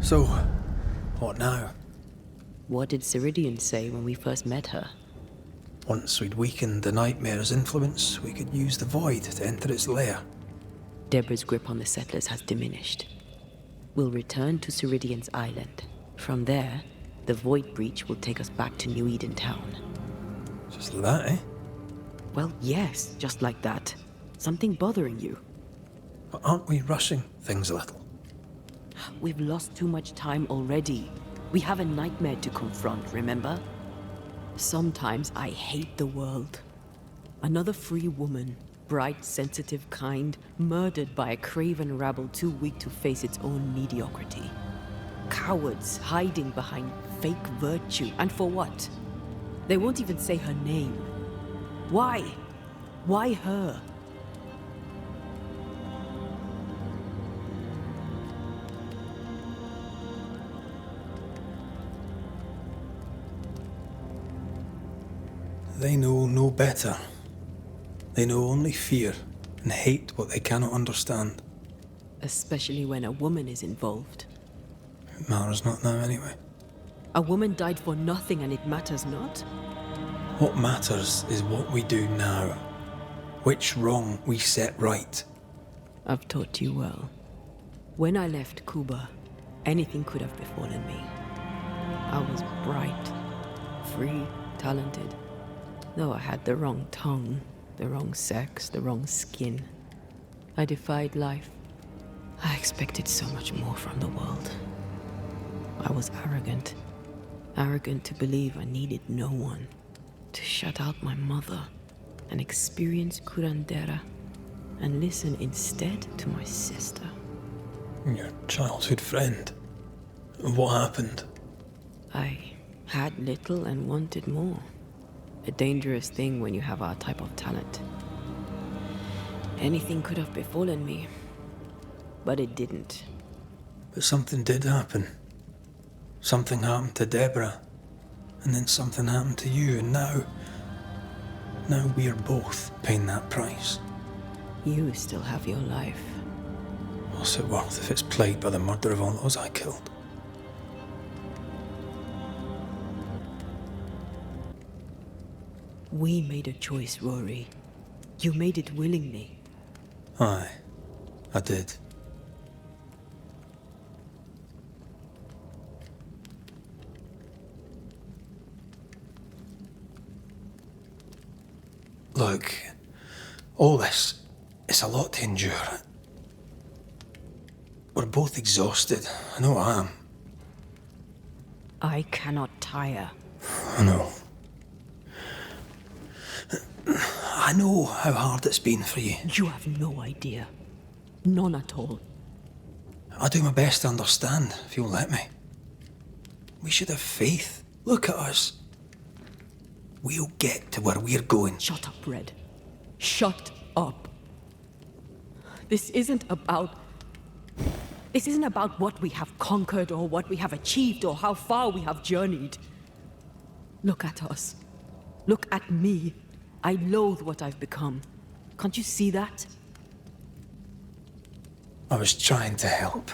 So, what now? What did Ceridian say when we first met her? Once we'd weakened the nightmare's influence, we could use the void to enter its lair. Deborah's grip on the settlers has diminished. We'll return to Ceridian's island. From there, the void breach will take us back to New Eden Town. Just like that, eh? Well, yes, just like that. Something bothering you. But aren't we rushing things a little? We've lost too much time already. We have a nightmare to confront, remember? Sometimes I hate the world. Another free woman, bright, sensitive, kind, murdered by a craven rabble too weak to face its own mediocrity. Cowards hiding behind fake virtue. And for what? They won't even say her name. Why? Why her? They know no better. They know only fear and hate what they cannot understand. Especially when a woman is involved. It matters not now anyway. A woman died for nothing and it matters not? What matters is what we do now. Which wrong we set right. I've taught you well. When I left Cuba, anything could have befallen me. I was bright, free, talented. Though I had the wrong tongue, the wrong sex, the wrong skin. I defied life. I expected so much more from the world. I was arrogant. Arrogant to believe I needed no one. To shut out my mother and experience curandera and listen instead to my sister. Your childhood friend. What happened? I had little and wanted more. A dangerous thing when you have our type of talent. Anything could have befallen me, but it didn't. But something did happen. Something happened to Deborah, and then something happened to you, and now we are both paying that price. You still have your life. What's it worth if it's plagued by the murder of all those I killed? We made a choice, Rory. You made it willingly. Aye, I did. Look, all this, it's a lot to endure. We're both exhausted. I know I am. I cannot tire. I know. I know how hard it's been for you. You have no idea. None at all. I'll do my best to understand, if you'll let me. We should have faith. Look at us. We'll get to where we're going. Shut up, Red. Shut up. This isn't about what we have conquered or what we have achieved or how far we have journeyed. Look at us. Look at me. I loathe what I've become. Can't you see that? I was trying to help.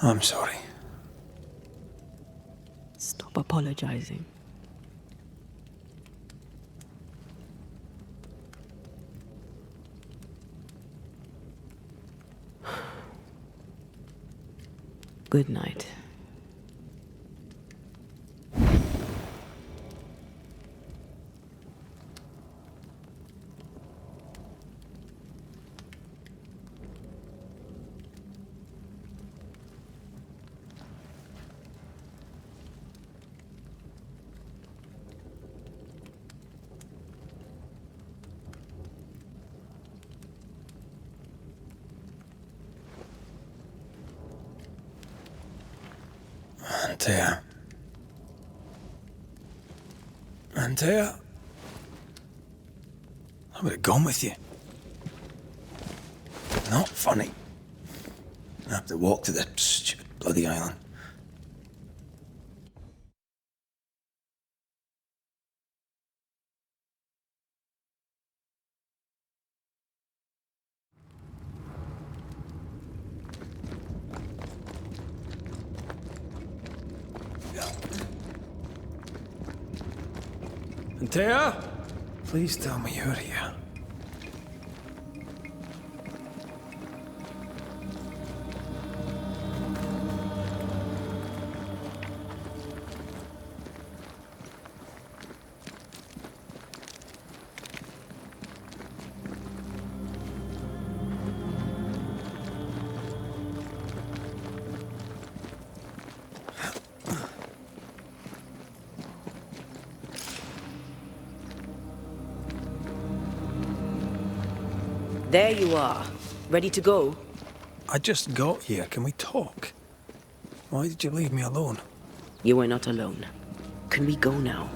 I'm sorry. Stop apologizing. Good night. Antea. Antea? I would have gone with you. Not funny. I have to walk to the stupid bloody island. Antea? Please tell me you're here. There you are. Ready to go? I just got here. Can we talk? Why did you leave me alone? You are not alone. Can we go now?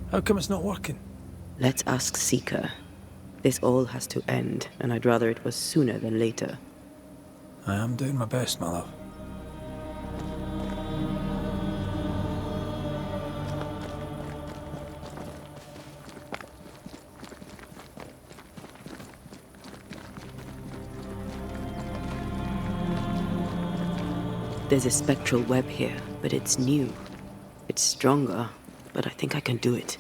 How come it's not working? Let's ask Seeker. This all has to end, and I'd rather it was sooner than later. I am doing my best, my love. There's a spectral web here, but it's new. It's stronger, but I think I can do it.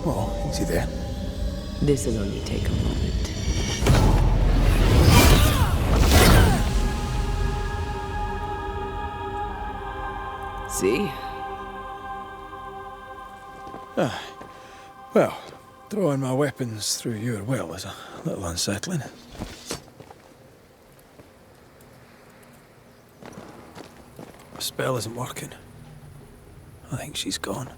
Oh, is he there? This'll only take a moment. See? Well, throwing my weapons through your will is a little unsettling. The spell isn't working. I think she's gone.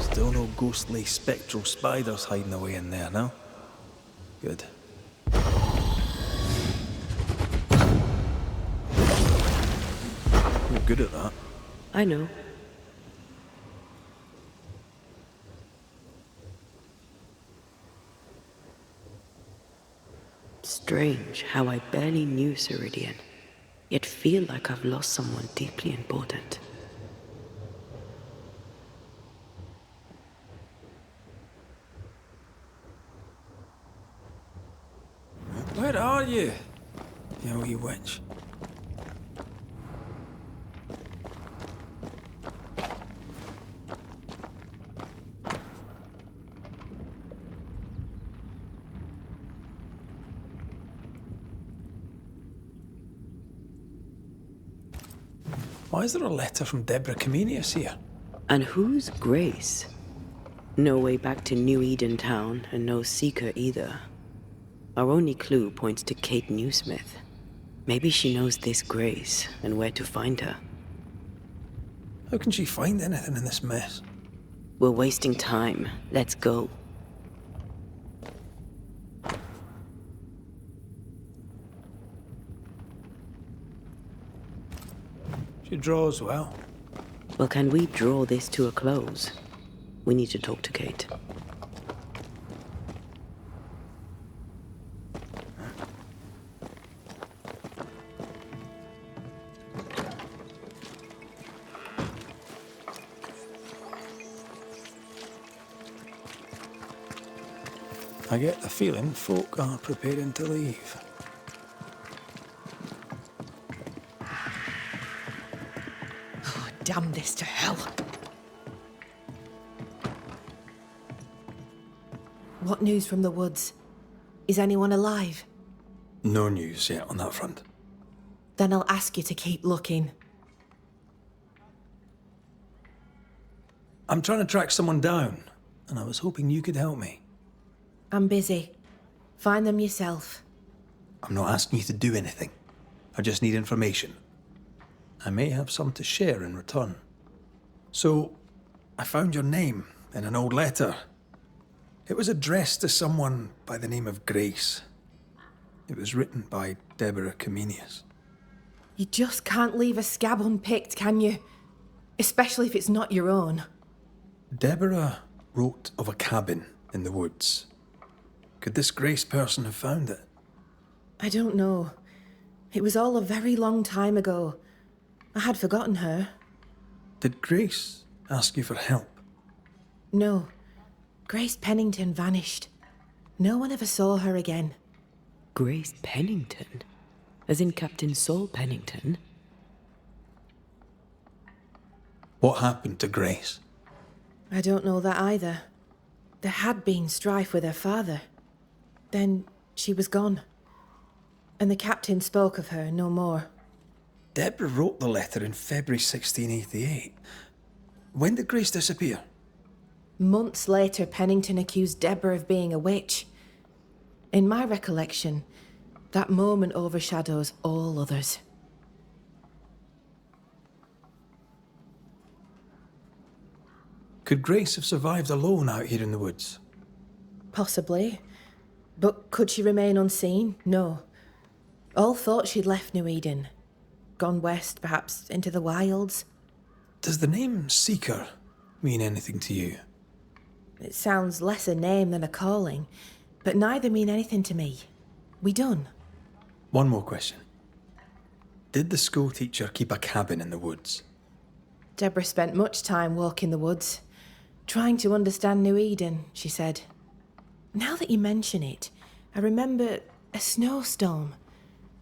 Still no ghostly spectral spiders hiding away in there, no? Good. You're good at that. I know. Strange how I barely knew Ceridian, yet feel like I've lost someone deeply important. Where are you? You wee witch. Why is there a letter from Deborah CAMINHOS here? And who's Grace? No way back to New Eden Town, and no Seeker either. Our only clue points to Kate Newsmith. Maybe she knows this Grace, and where to find her. How can she find anything in this mess? We're wasting time. Let's go. She draws well. Well, can we draw this to a close? We need to talk to Kate. I get the feeling folk are preparing to leave. Oh, damn this to hell. What news from the woods? Is anyone alive? No news yet on that front. Then I'll ask you to keep looking. I'm trying to track someone down, and I was hoping you could help me. I'm busy. Find them yourself. I'm not asking you to do anything. I just need information. I may have some to share in return. So, I found your name in an old letter. It was addressed to someone by the name of Grace. It was written by Deborah CAMINHOS. You just can't leave a scab unpicked, can you? Especially if it's not your own. Deborah wrote of a cabin in the woods. Could this Grace person have found it? I don't know. It was all a very long time ago. I had forgotten her. Did Grace ask you for help? No. Grace Pennington vanished. No one ever saw her again. Grace Pennington? As in Captain Saul Pennington? What happened to Grace? I don't know that either. There had been strife with her father. Then she was gone. And the captain spoke of her no more. Deborah wrote the letter in February 1688. When did Grace disappear? Months later, Pennington accused Deborah of being a witch. In my recollection, that moment overshadows all others. Could Grace have survived alone out here in the woods? Possibly. But could she remain unseen? No. All thought she'd left New Eden. Gone west, perhaps into the wilds. Does the name Seeker mean anything to you? It sounds less a name than a calling, but neither mean anything to me. We done? One more question. Did the school teacher keep a cabin in the woods? Deborah spent much time walking the woods, trying to understand New Eden, she said. Now that you mention it, I remember a snowstorm.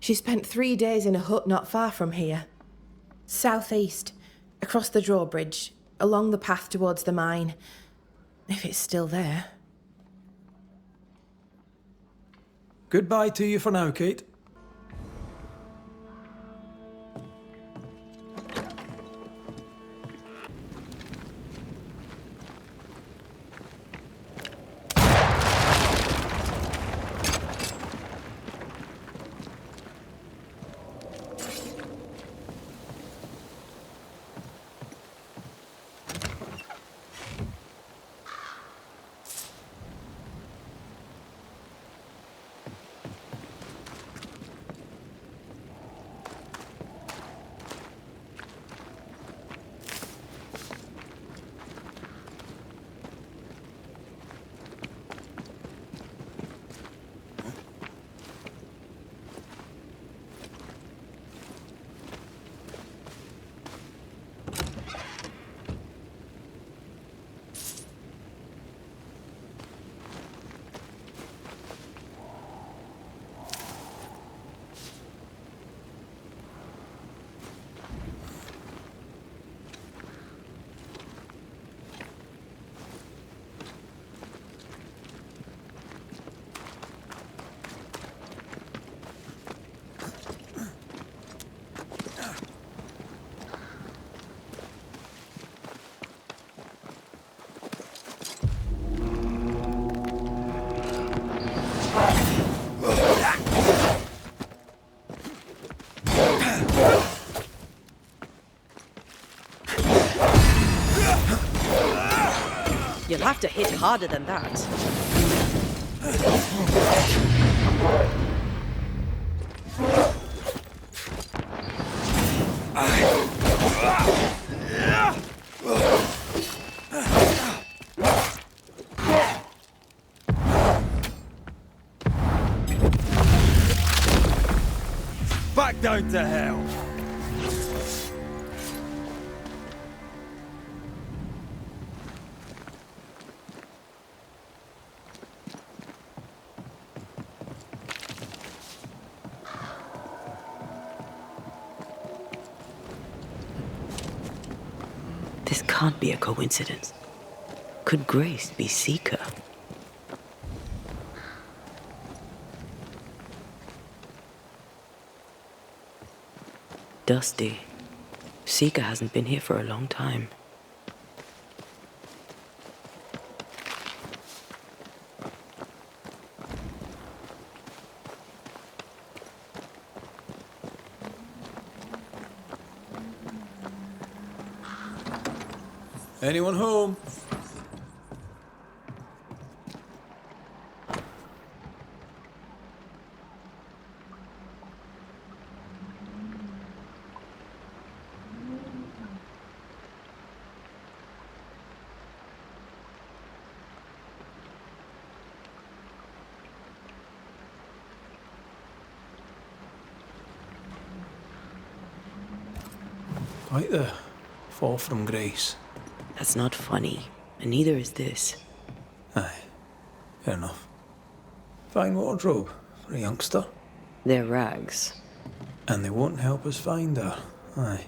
She spent 3 days in a hut not far from here. Southeast, across the drawbridge, along the path towards the mine. If it's still there. Goodbye to you for now, Kate. You'll have to hit harder than that. Back down to hell! This can't be a coincidence. Could Grace be Seeker? Dusty. Seeker hasn't been here for a long time. Anyone home? Quite the fall from grace. That's not funny, and neither is this. Aye, fair enough. Fine wardrobe for a youngster. They're rags. And they won't help us find her. Aye.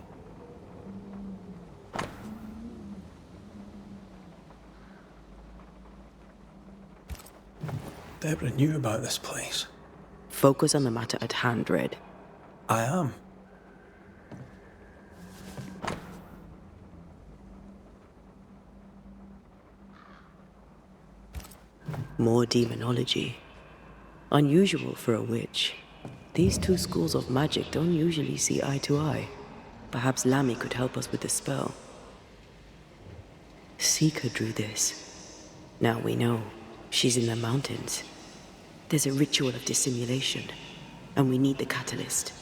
Deborah knew about this place. Focus on the matter at hand, Red. I am. More demonology. Unusual for a witch. These two schools of magic don't usually see eye to eye. Perhaps Lammy could help us with the spell. Seeker drew this. Now we know. She's in the mountains. There's a ritual of dissimulation, and we need the catalyst.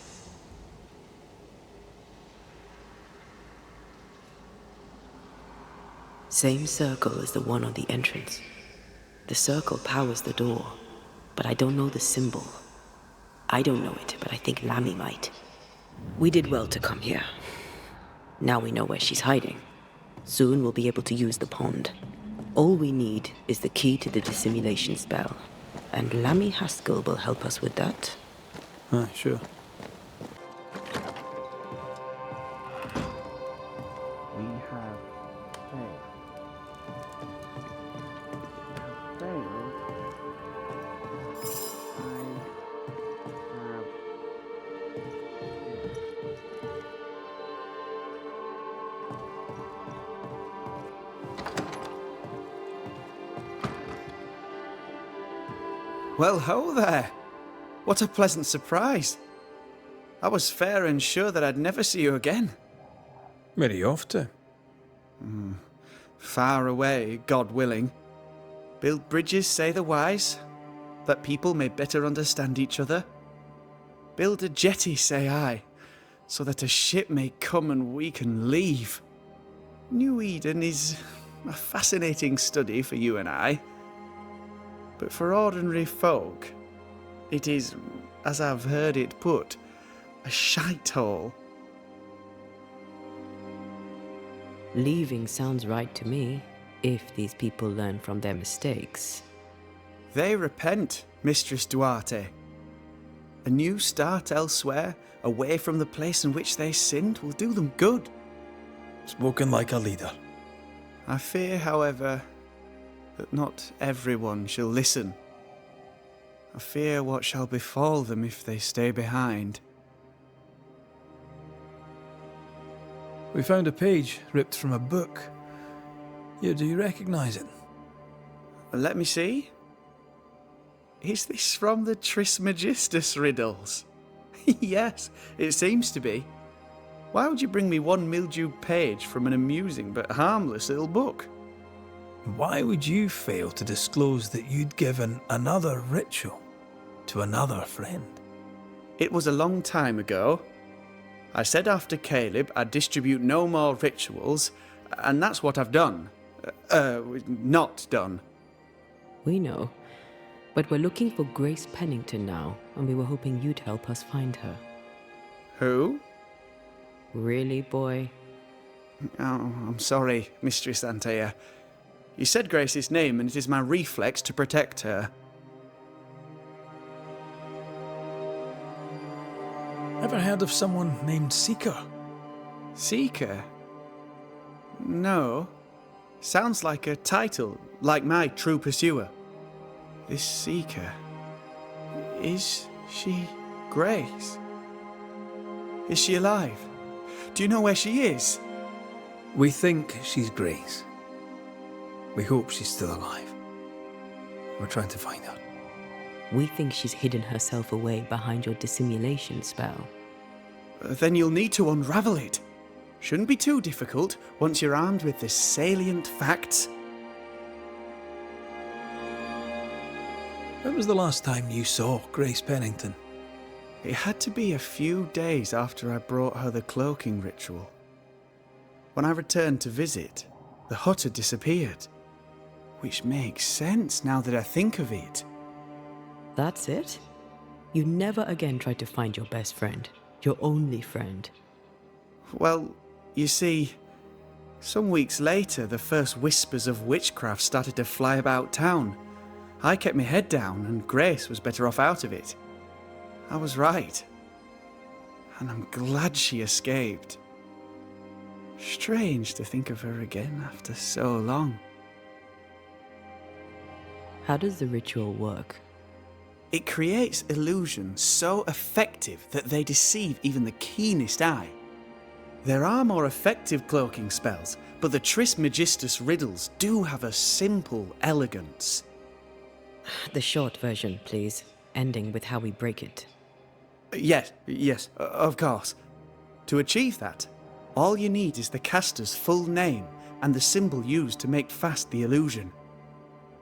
Same circle as the one on the entrance. The circle powers the door, but I don't know the symbol. I don't know it, but I think Lammy might. We did well to come here. Now we know where she's hiding. Soon we'll be able to use the pond. All we need is the key to the dissimulation spell, and Lammy Haskell will help us with that. Aye, sure. We have failed. Well, ho there! What a pleasant surprise. I was fair and sure that I'd never see you again. Where are you off to? Far away, God willing. Build bridges, say the wise, that people may better understand each other. Build a jetty, say I, so that a ship may come and we can leave. New Eden is a fascinating study for you and I. But for ordinary folk, it is, as I've heard it put, a shite hole. Leaving sounds right to me, if these people learn from their mistakes. They repent, Mistress Duarte. A new start elsewhere, away from the place in which they sinned, will do them good. Spoken like a leader. I fear, however, that not everyone shall listen. I fear what shall befall them if they stay behind. We found a page ripped from a book. Yeah, do you recognize it? Let me see. Is this from the Trismegistus riddles? Yes, it seems to be. Why would you bring me one mildewed page from an amusing but harmless little book? Why would you fail to disclose that you'd given another ritual to another friend? It was a long time ago. I said after Caleb I'd distribute no more rituals, and that's what I've done. Not done. We know. But we're looking for Grace Pennington now, and we were hoping you'd help us find her. Who? Really, boy? Oh, I'm sorry, Mistress Antea. You said Grace's name, and it is my reflex to protect her. Ever heard of someone named Seeker? Seeker? No. Sounds like a title, like my true pursuer. This Seeker... Is she Grace? Is she alive? Do you know where she is? We think she's Grace. We hope she's still alive. We're trying to find her. We think she's hidden herself away behind your dissimulation spell. Then you'll need to unravel it. Shouldn't be too difficult once you're armed with the salient facts. When was the last time you saw Grace Pennington? It had to be a few days after I brought her the cloaking ritual. When I returned to visit, the hut had disappeared. Which makes sense now that I think of it. That's it? You never again tried to find your best friend, your only friend. Well, you see, some weeks later the first whispers of witchcraft started to fly about town. I kept my head down and Grace was better off out of it. I was right. And I'm glad she escaped. Strange to think of her again after so long. How does the ritual work? It creates illusions so effective that they deceive even the keenest eye. There are more effective cloaking spells, but the Trismegistus riddles do have a simple elegance. The short version, please, ending with how we break it. Yes, of course. To achieve that, all you need is the caster's full name and the symbol used to make fast the illusion.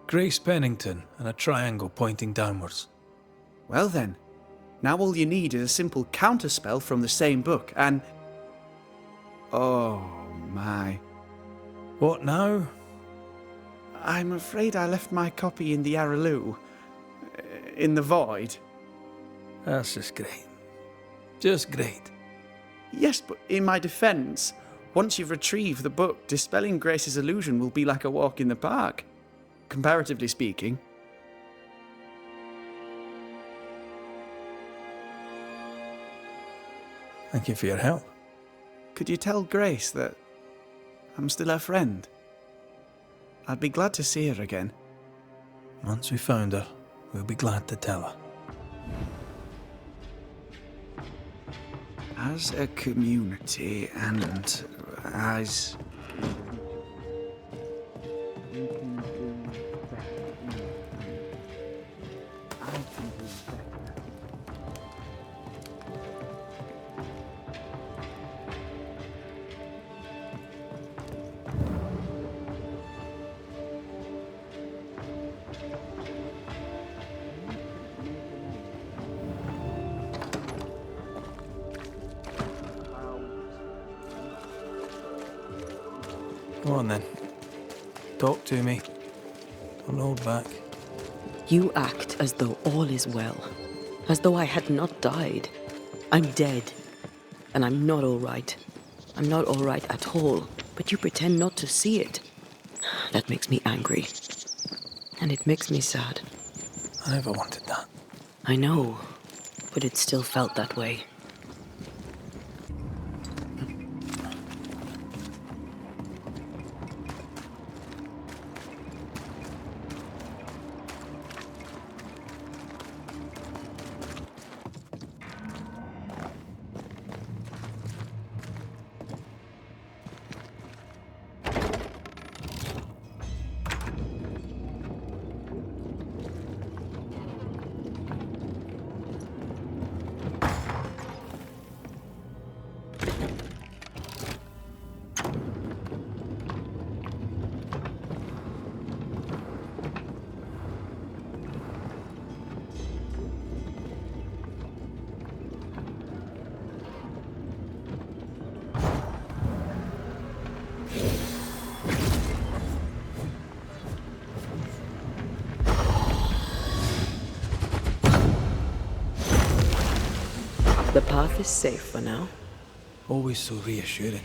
Grace Pennington and a triangle pointing downwards. Well then, now all you need is a simple counterspell from the same book and... Oh my. What now? I'm afraid I left my copy in the Araloo. In the void. That's just great. Just great. Yes, but in my defence, once you've retrieved the book, dispelling Grace's illusion will be like a walk in the park. Comparatively speaking. Thank you for your help. Could you tell Grace that I'm still her friend? I'd be glad to see her again. Once we found her, we'll be glad to tell her. As a community and as... Go on then. Talk to me. Don't hold back. You act as though all is well, as though I had not died. I'm dead, and I'm not all right. I'm not all right at all, but you pretend not to see it. That makes me angry, and it makes me sad. I never wanted that. I know, but it still felt that way. path is safe for now. Always so reassuring.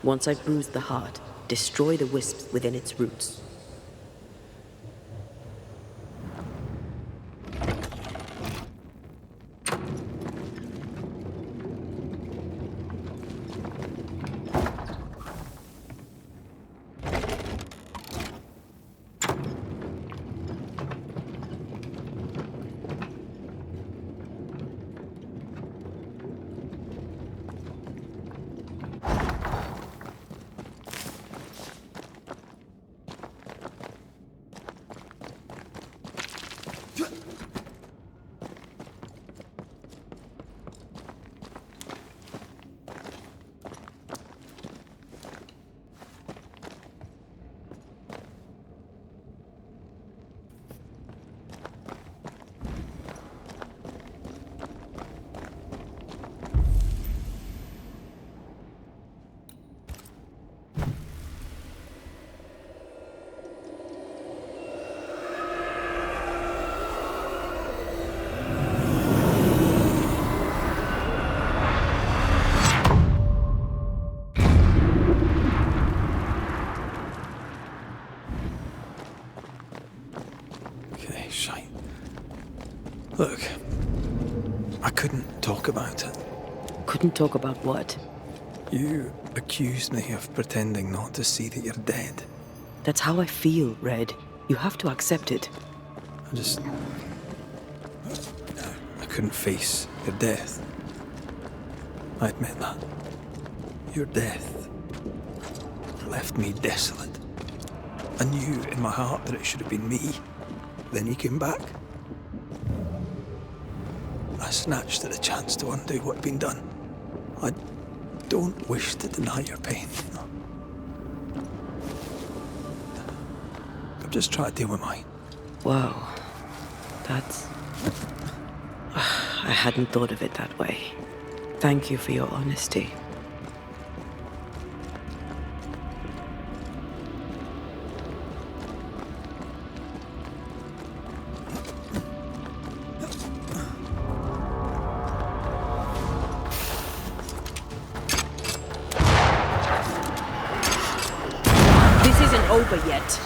Once I bruise the heart, destroy the wisps within its roots. Look, I couldn't talk about it. Couldn't talk about what? You accused me of pretending not to see that you're dead. That's how I feel, Red. You have to accept it. I couldn't face your death. I admit that. Your death left me desolate. I knew in my heart that it should have been me. Then you came back. I snatched at the chance to undo what had been done. I don't wish to deny your pain. I'm just trying to deal with mine. Wow. That's... I hadn't thought of it that way. Thank you for your honesty. Over yet.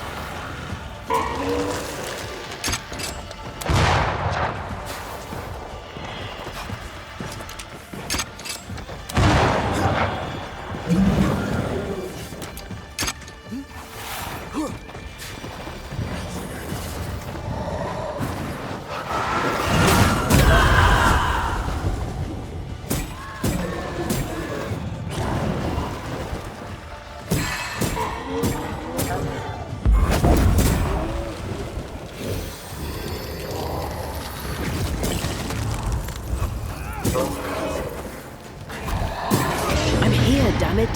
I'm here, damn it.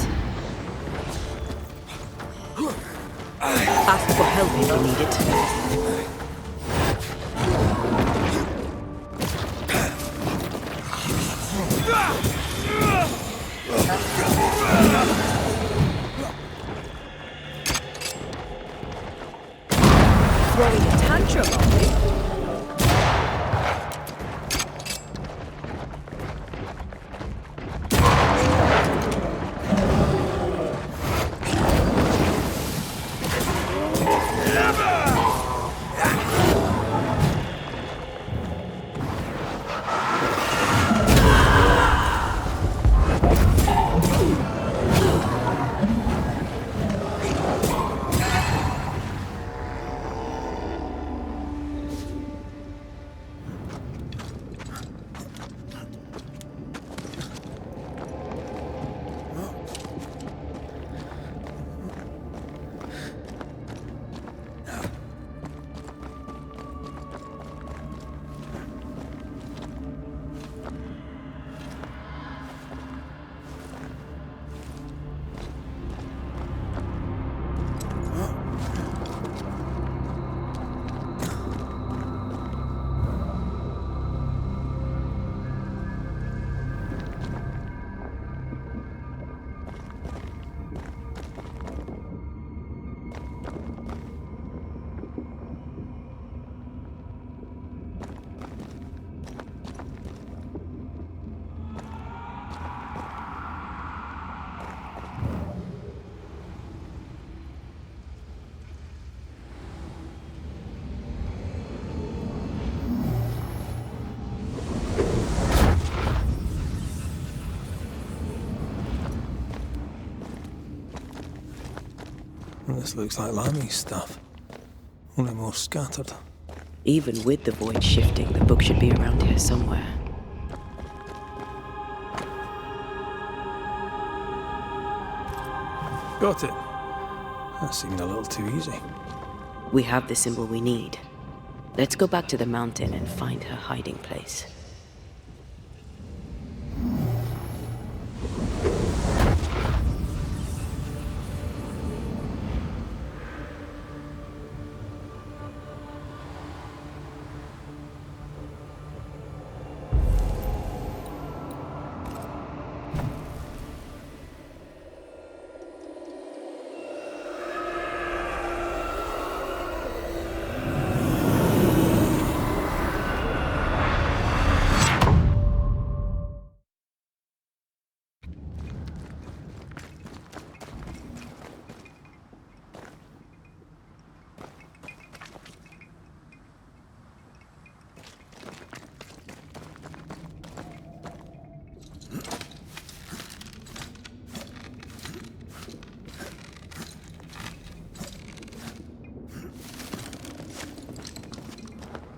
Ask for help if you need it. Throwing a tantrum on me? This looks like Lammy's stuff, only more scattered. Even with the void shifting, the book should be around here somewhere. Got it. That seemed a little too easy. We have the symbol we need. Let's go back to the mountain and find her hiding place.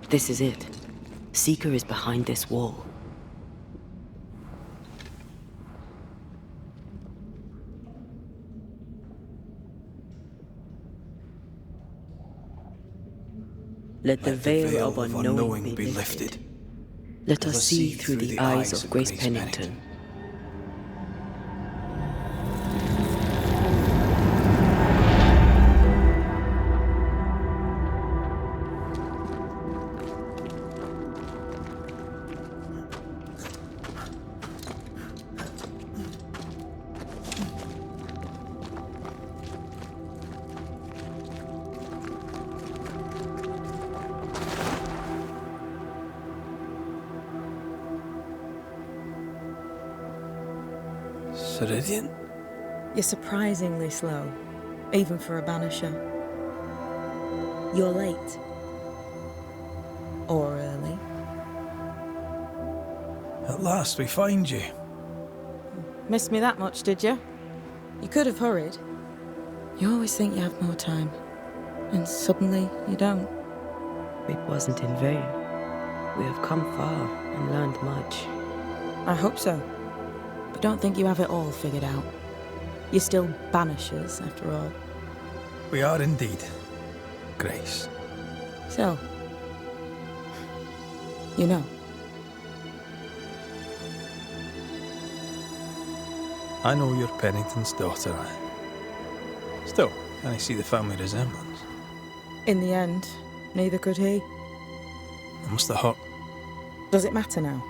This is it. Seeker is behind this wall. Let the veil of unknowing be lifted. Let us see through the eyes of Grace Pennington. Ceridian? You're surprisingly slow, even for a Banisher. You're late. Or early. At last we find you. Missed me that much, did you? You could have hurried. You always think you have more time, and suddenly you don't. It wasn't in vain. We have come far and learned much. I hope so. But don't think you have it all figured out. You're still Banishers, after all. We are indeed, Grace. So, you know. I know you're Pennington's daughter. Still, can I see the family resemblance? In the end, neither could he. It must have hurt. Does it matter now?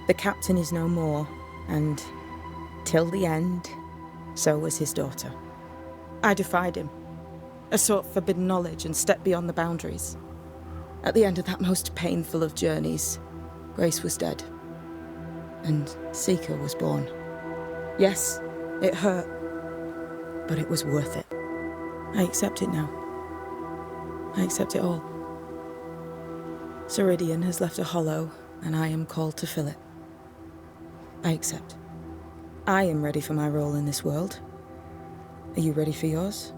The captain is no more, and till the end, so was his daughter. I defied him. I sought forbidden knowledge and stepped beyond the boundaries. At the end of that most painful of journeys, Grace was dead. And Seeker was born. Yes, it hurt, but it was worth it. I accept it now. I accept it all. Ceridian has left a hollow, and I am called to fill it. I accept. I am ready for my role in this world. Are you ready for yours?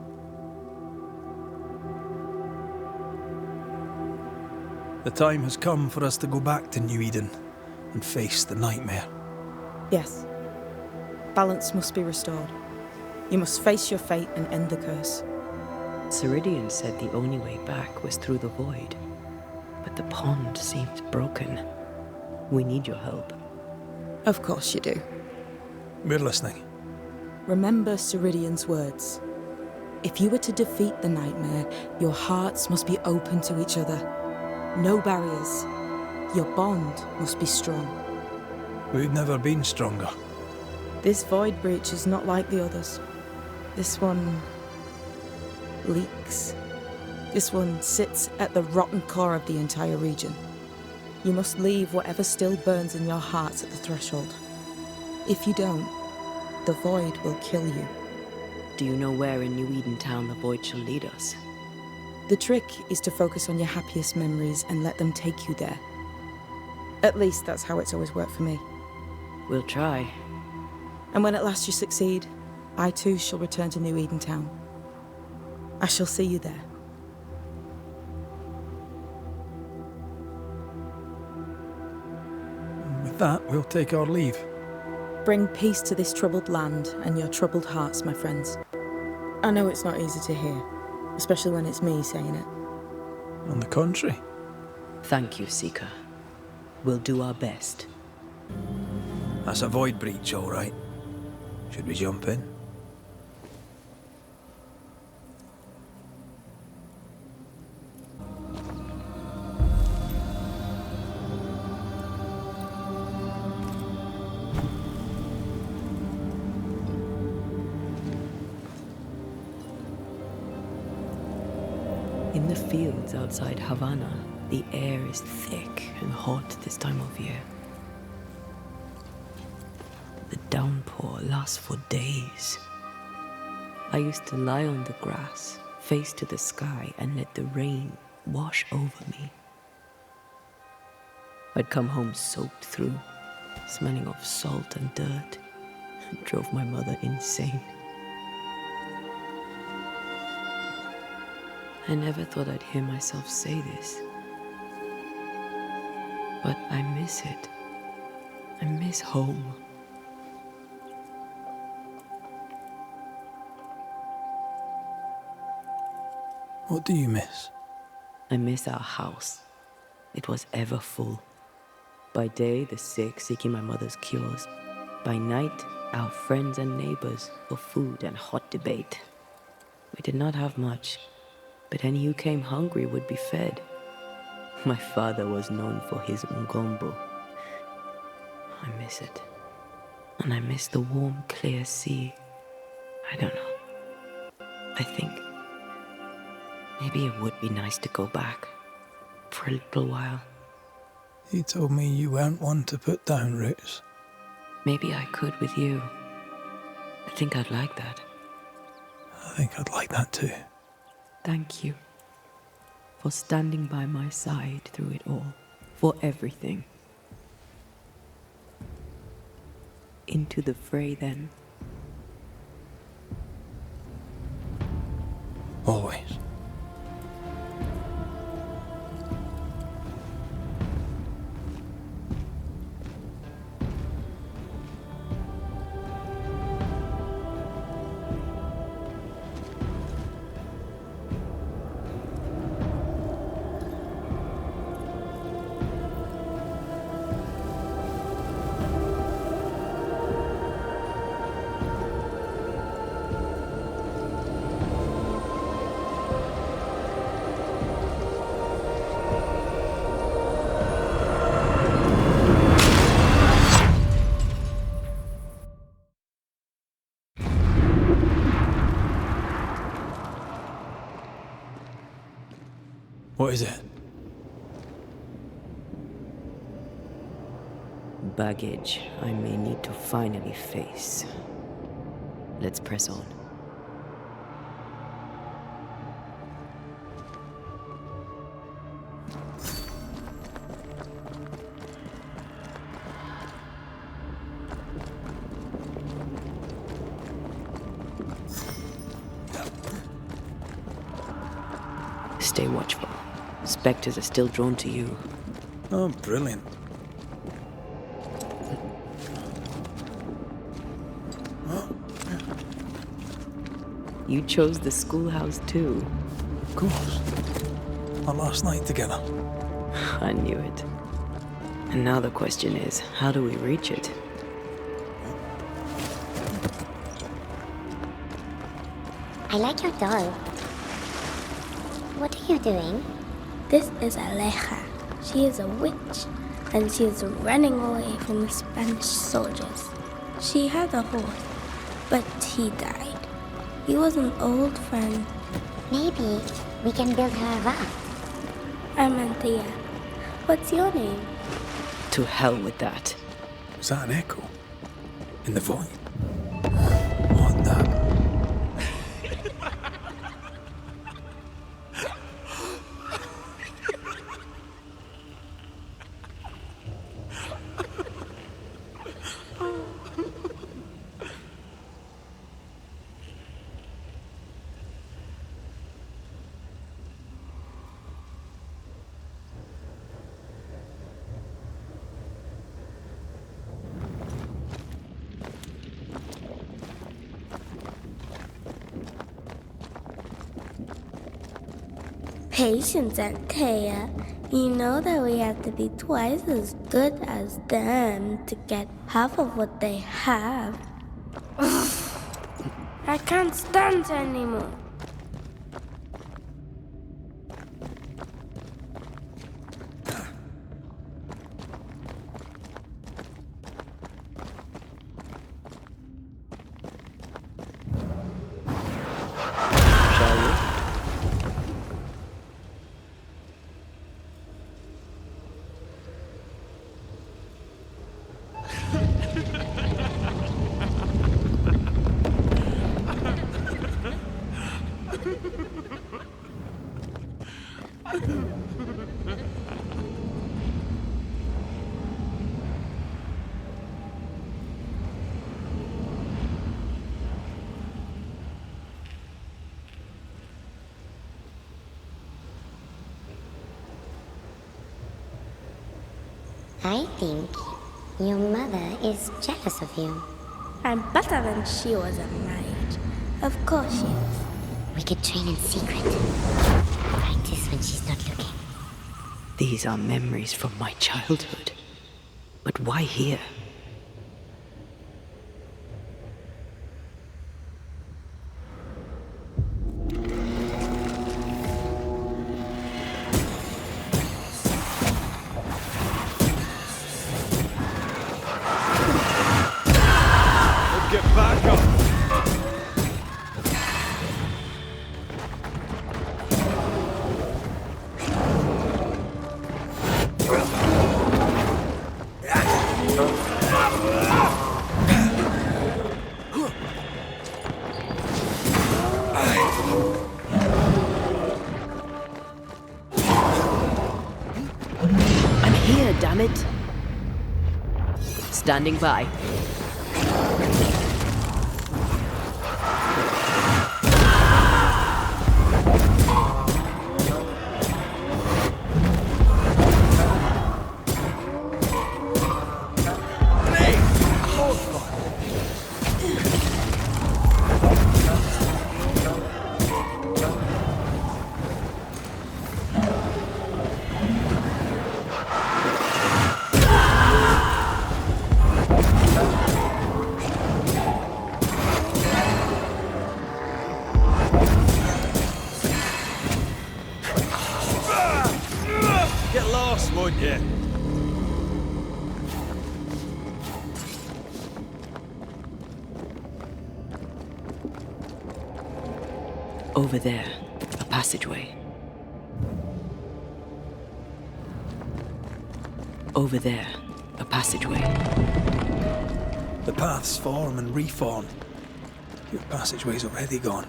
The time has come for us to go back to New Eden and face the nightmare. Yes. Balance must be restored. You must face your fate and end the curse. Ceridian said the only way back was through the void. But the pond seems broken. We need your help. Of course you do. We're listening. Remember Ceridian's words. If you were to defeat the nightmare, your hearts must be open to each other. No barriers. Your bond must be strong. We've never been stronger. This void breach is not like the others. This one leaks. This one sits at the rotten core of the entire region. You must leave whatever still burns in your hearts at the threshold. If you don't, the void will kill you. Do you know where in New Eden Town the void shall lead us? The trick is to focus on your happiest memories and let them take you there. At least that's how it's always worked for me. We'll try. And when at last you succeed, I too shall return to New Eden Town. I shall see you there. With that, we'll take our leave. Bring peace to this troubled land and your troubled hearts, my friends. I know it's not easy to hear, especially when it's me saying it. On the contrary. Thank you, Seeker. We'll do our best. That's a void breach, all right. Should we jump in? In the fields outside Havana, the air is thick and hot this time of year. The downpour lasts for days. I used to lie on the grass, face to the sky, and let the rain wash over me. I'd come home soaked through, smelling of salt and dirt. It drove my mother insane. I never thought I'd hear myself say this. But I miss it. I miss home. What do you miss? I miss our house. It was ever full. By day, the sick seeking my mother's cures. By night, our friends and neighbors for food and hot debate. We did not have much, but any who came hungry would be fed. My father was known for his ngombo. I miss it. And I miss the warm, clear sea. I don't know. I think maybe it would be nice to go back for a little while. You told me you weren't one to put down roots. Maybe I could with you. I think I'd like that. I think I'd like that too. Thank you for standing by my side through it all, for everything. Into the fray then. Always. What is it? Baggage I may need to finally face. Let's press on. Stay watchful. Spectres are still drawn to you. Oh, brilliant. You chose the schoolhouse too. Of course. Our last night together. I knew it. And now the question is, how do we reach it? I like your doll. What are you doing? This is Aleja. She is a witch, and she is running away from the Spanish soldiers. She had a horse, but he died. He was an old friend. Maybe we can build her a raft. I'm Antea. What's your name? To hell with that. Was that an echo? In the void? What the? patience, Antea. You know that we have to be twice as good as them to get half of what they have. I can't stand anymore. Shall we? I think your mother is jealous of you. I'm better than she was at my age. Of course she is. We could train in secret. Practice when she's not looking. These are memories from my childhood. But why here? Get back up! I'm here, damn it! Standing by. Get lost, won't you? Over there, a passageway. Over there, a passageway. The paths form and reform. Your passageway's already gone.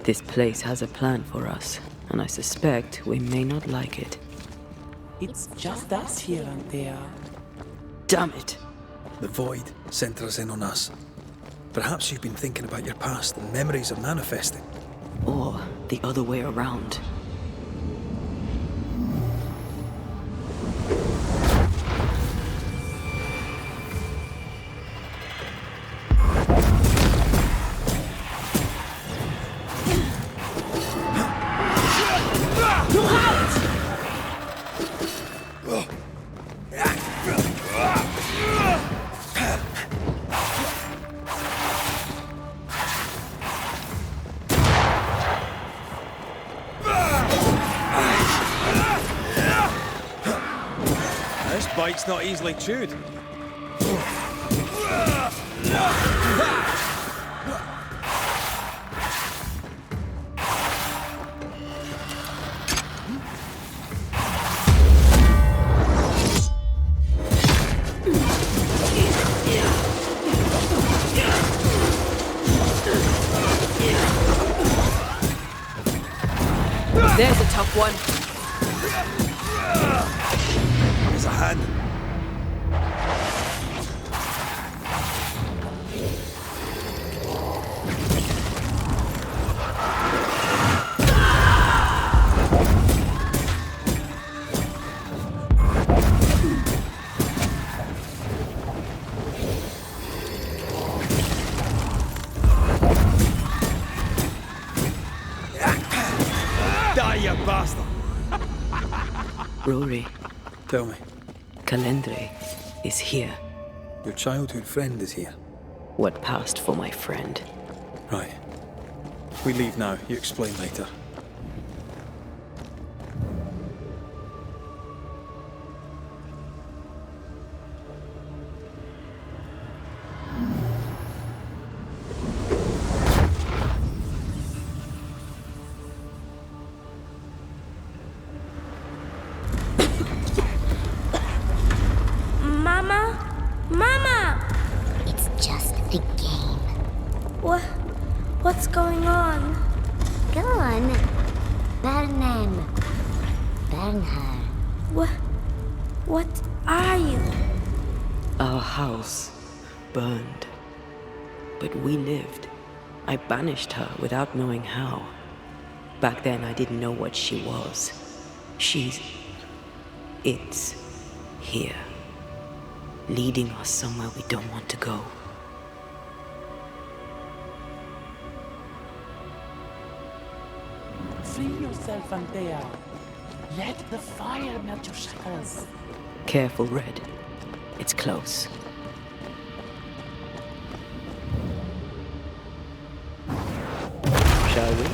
This place has a plan for us, and I suspect we may not like it. It's just us here, Antea. Damn it! The void centres in on us. Perhaps you've been thinking about your past and memories are manifesting. Or the other way around. This bite's not easily chewed. There's a tough one. There's a hand. Die, you bastard! Rory, Tell me, Calendre is here. your childhood friend is here. What passed for my friend? Right. We leave now. You explain later. Mama? Mama! It's just a game. What's going on? Go on. Burn her. What are you? Our house burned. But we lived. I banished her without knowing how. Back then I didn't know what she was. It's here. Leading us somewhere we don't want to go. Free yourself, Antea. Let the fire melt your shackles. Careful, Red. It's close. Shall we?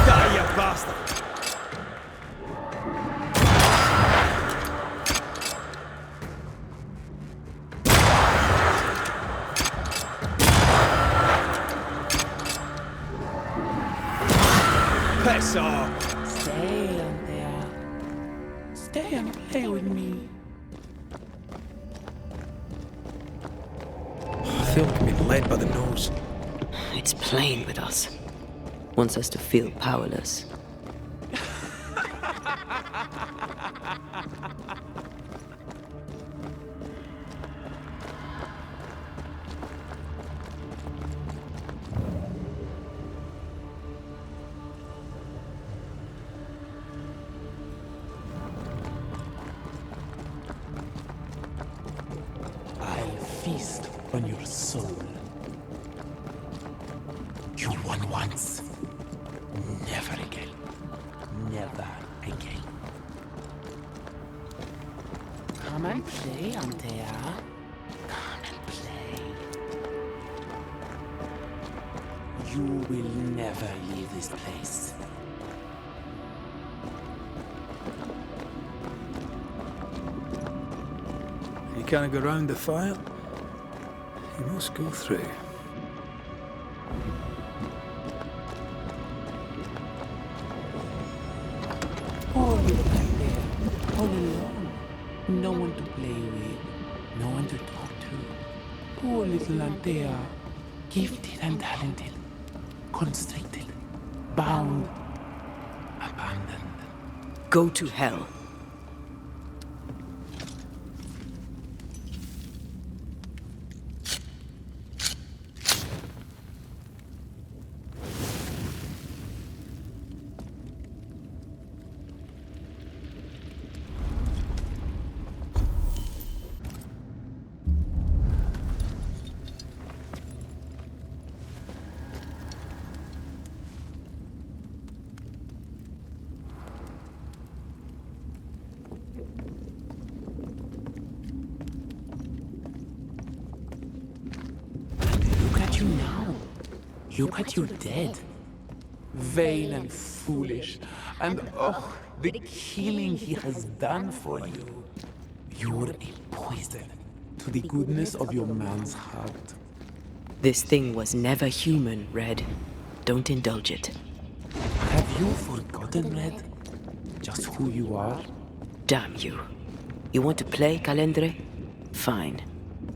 Die, you bastard! Piss off! Stay, Antea. Stay and play with me. I feel like I'm being led by the nose. It's playing with us. Wants us to feel powerless. I'll feast on your soul. You won once. Never again. Never again. Come and play, Antea. Come and play. You will never leave this place. You can't go round the fire. You must go through. All there, all alone. No one to play with, no one to talk to. Poor little Antea, gifted and talented, constricted, bound, abandoned. Go to hell. Look at you now. Look at you dead. Vain and foolish. And oh, the killing he has done for you. You're a poison to the goodness of your man's heart. This thing was never human, Red. Don't indulge it. Have you forgotten, Red? Just who you are? Damn you. You want to play, Calendre? Fine.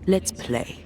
Let's play.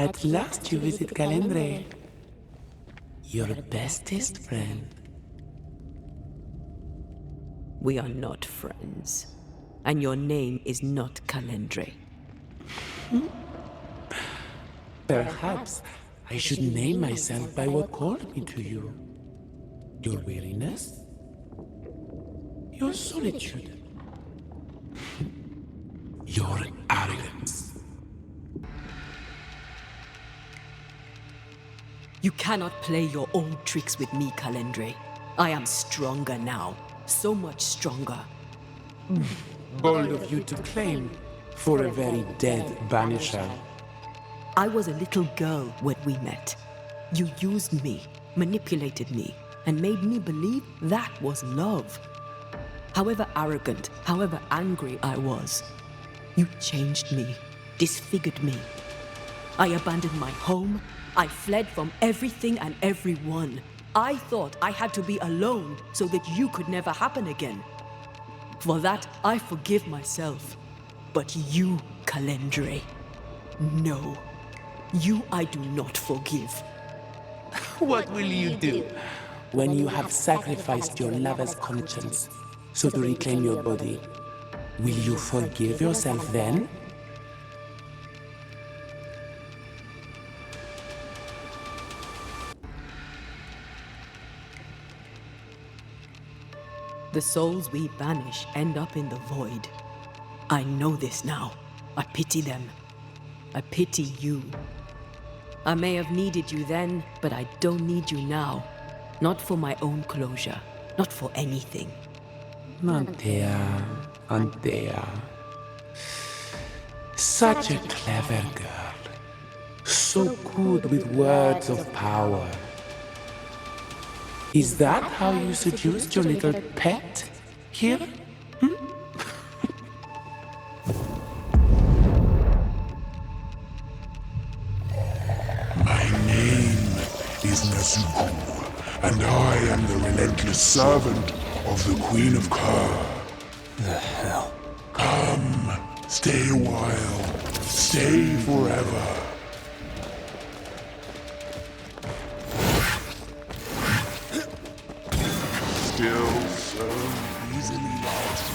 At last you visit Calendre. Your bestest friend. We are not friends. And your name is not Calendre. Perhaps I should name myself by what called me to you. Your weariness? Your solitude? Your arrogance? You cannot play your old tricks with me, Calendre. I am stronger now. So much stronger. Bold of you to claim for a very dead Banisher. I was a little girl when we met. You used me, manipulated me, and made me believe that was love. However arrogant, however angry I was, you changed me, disfigured me. I abandoned my home. I fled from everything and everyone. I thought I had to be alone so that you could never happen again. For that, I forgive myself. But you, Calendre, no. You I do not forgive. What will you do when you have sacrificed your lover's conscience so to reclaim your body? Will you forgive yourself then? The souls we banish end up in the void. I know this now. I pity them. I pity you. I may have needed you then, but I don't need you now. Not for my own closure. Not for anything. Antea, Antea. Such a clever girl. So good with words of power. Is that how you seduced your little pet here? My name is NAZUKU, and I am the relentless servant of the Queen of Kerr. The hell? Come, stay a while, stay forever. Still so easily lost.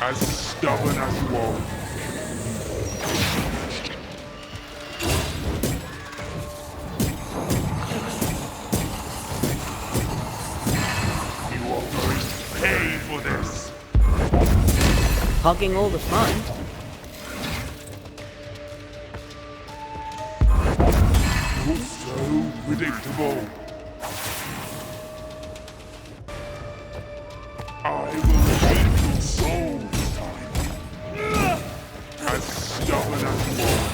As stubborn as you are. You are going to pay for this. Hogging all the fun. You're so predictable. I will take your soul this time. As stubborn as you are.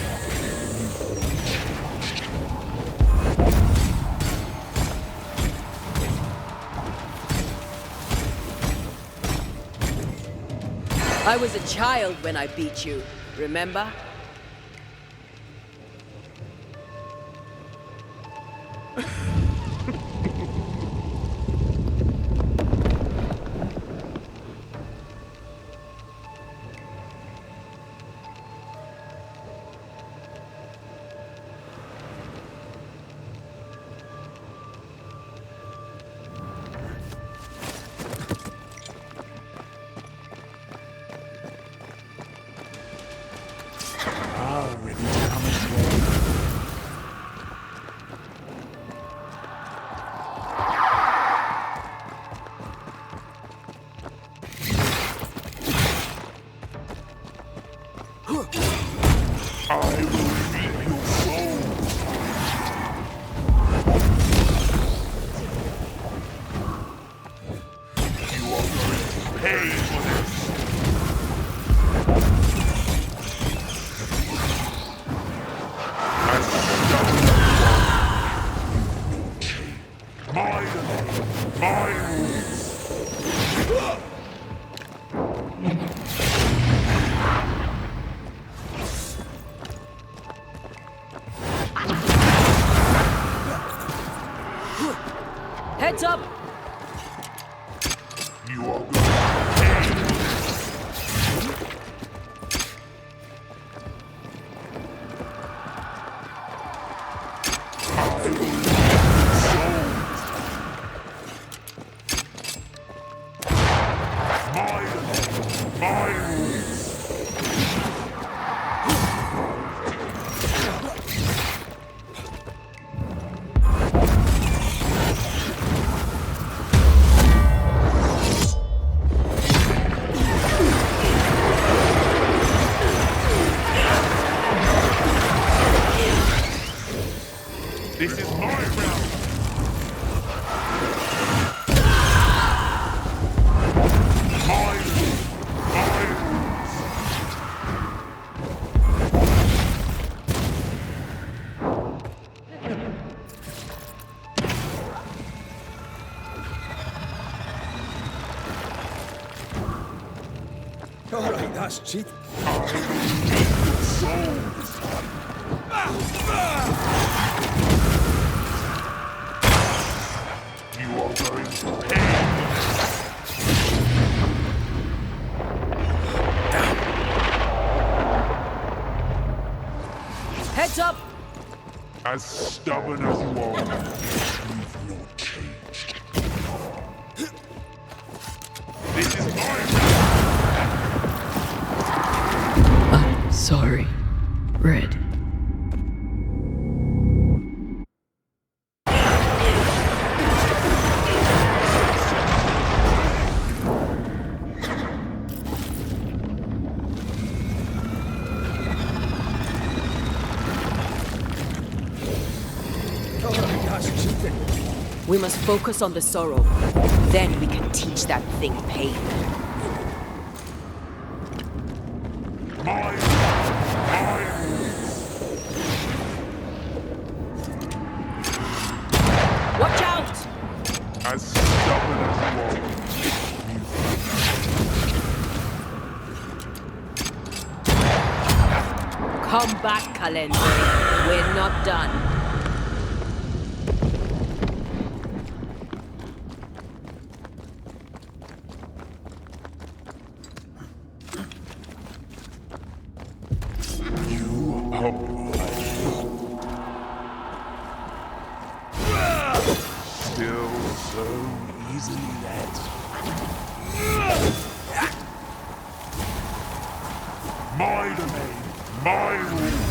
I was a child when I beat you, remember? Heads up! You are going to pay for This is my realm! All right, that's cheap. You are going to pay. Heads up! As stubborn as you are, you've not changed. This is my I'm sorry, Red. All right, that's cheating. We must focus on the sorrow. Then we can teach that thing pain. Watch out! as stubborn as you are. Come back, Calendre. We're not done. Still so easily led. My domain, my rules.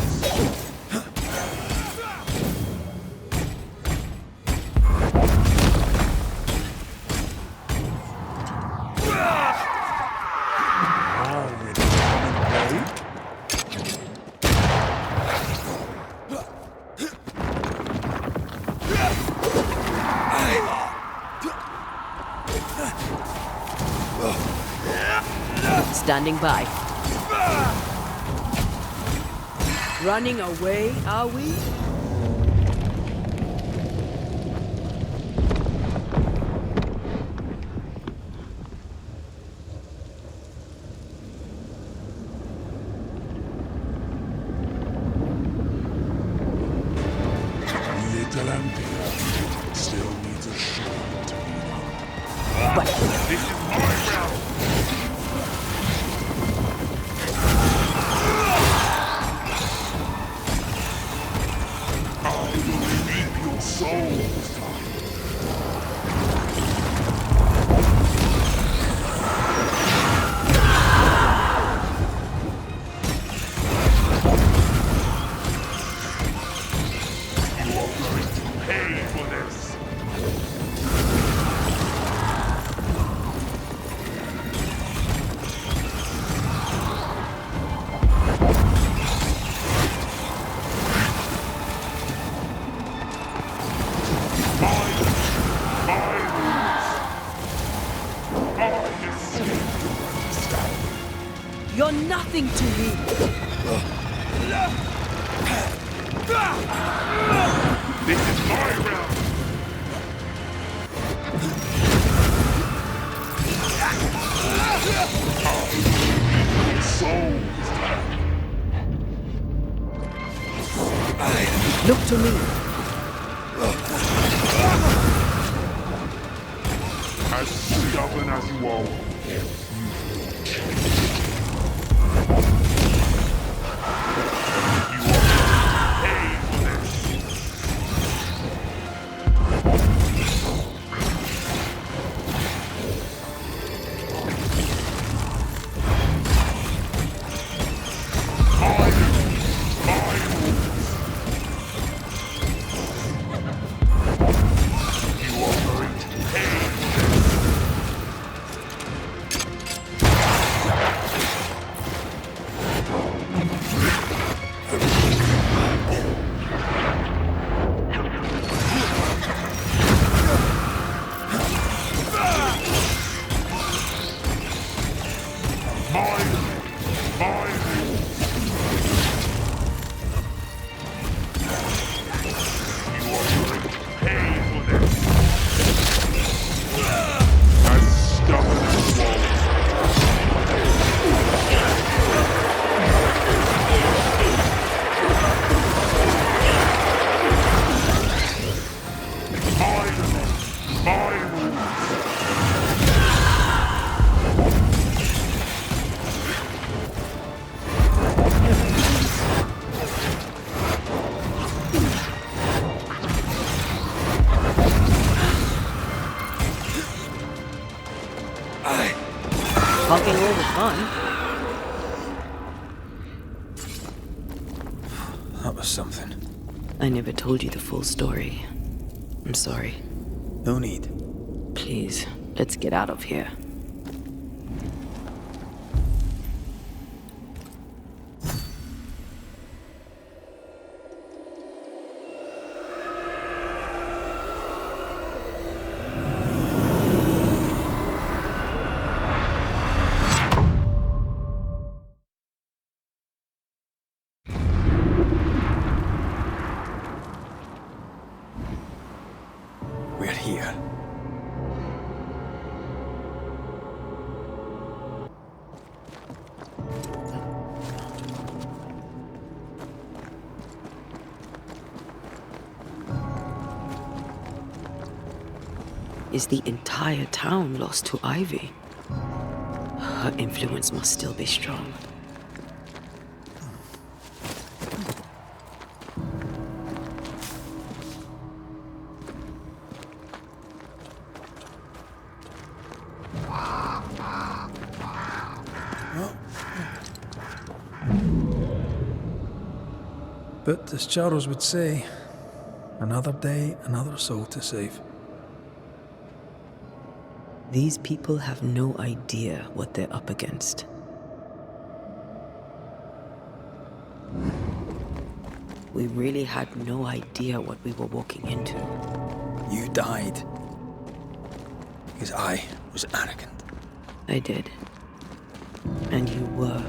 Standing by. Running away, are we? Little ANTEA still needs a shot to be done. But This is my realm. I will reap your souls. You are going to pay for this. you're nothing to me. This is my realm. Look to me. As stubborn as you are. hogging all the fun. That was something. I never told you the full story. I'm sorry. No need. Please, let's get out of here. We're here. Is the entire town lost to Ivy? Her influence must still be strong. But as Charles would say, another day, another soul to save. These people have no idea what they're up against. We really had no idea what we were walking into. You died because I was arrogant. I did. And you were.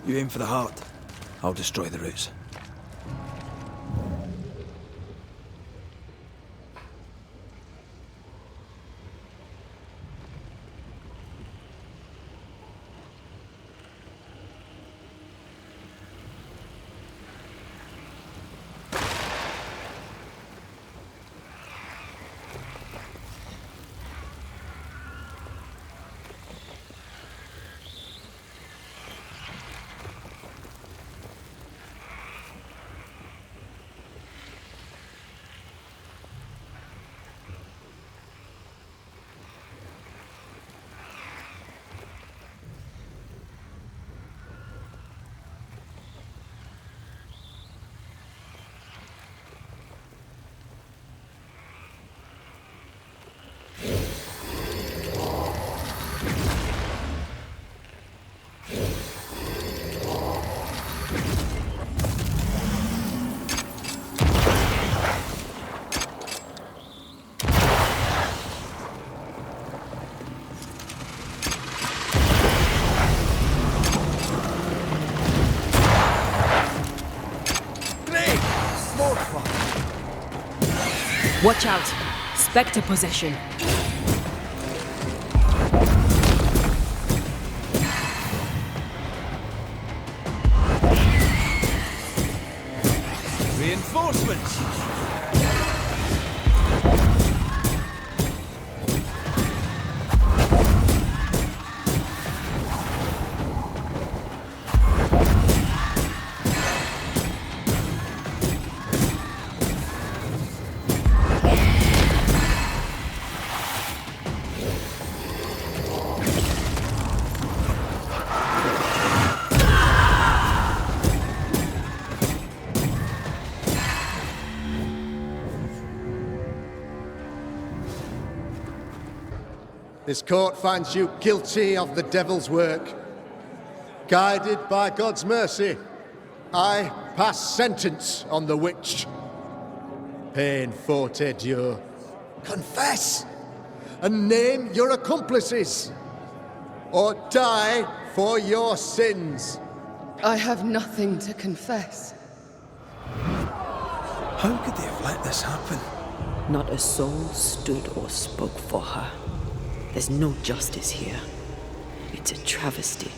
You aim for the heart, I'll destroy the roots. Watch out! Spectre possession. Reinforcements! This court finds you guilty of the devil's work. Guided by God's mercy, I pass sentence on the witch. Pain forte Dieu. Confess and name your accomplices, or die for your sins. I have nothing to confess. How could they have let this happen? Not a soul stood or spoke for her. There's no justice here. It's a travesty.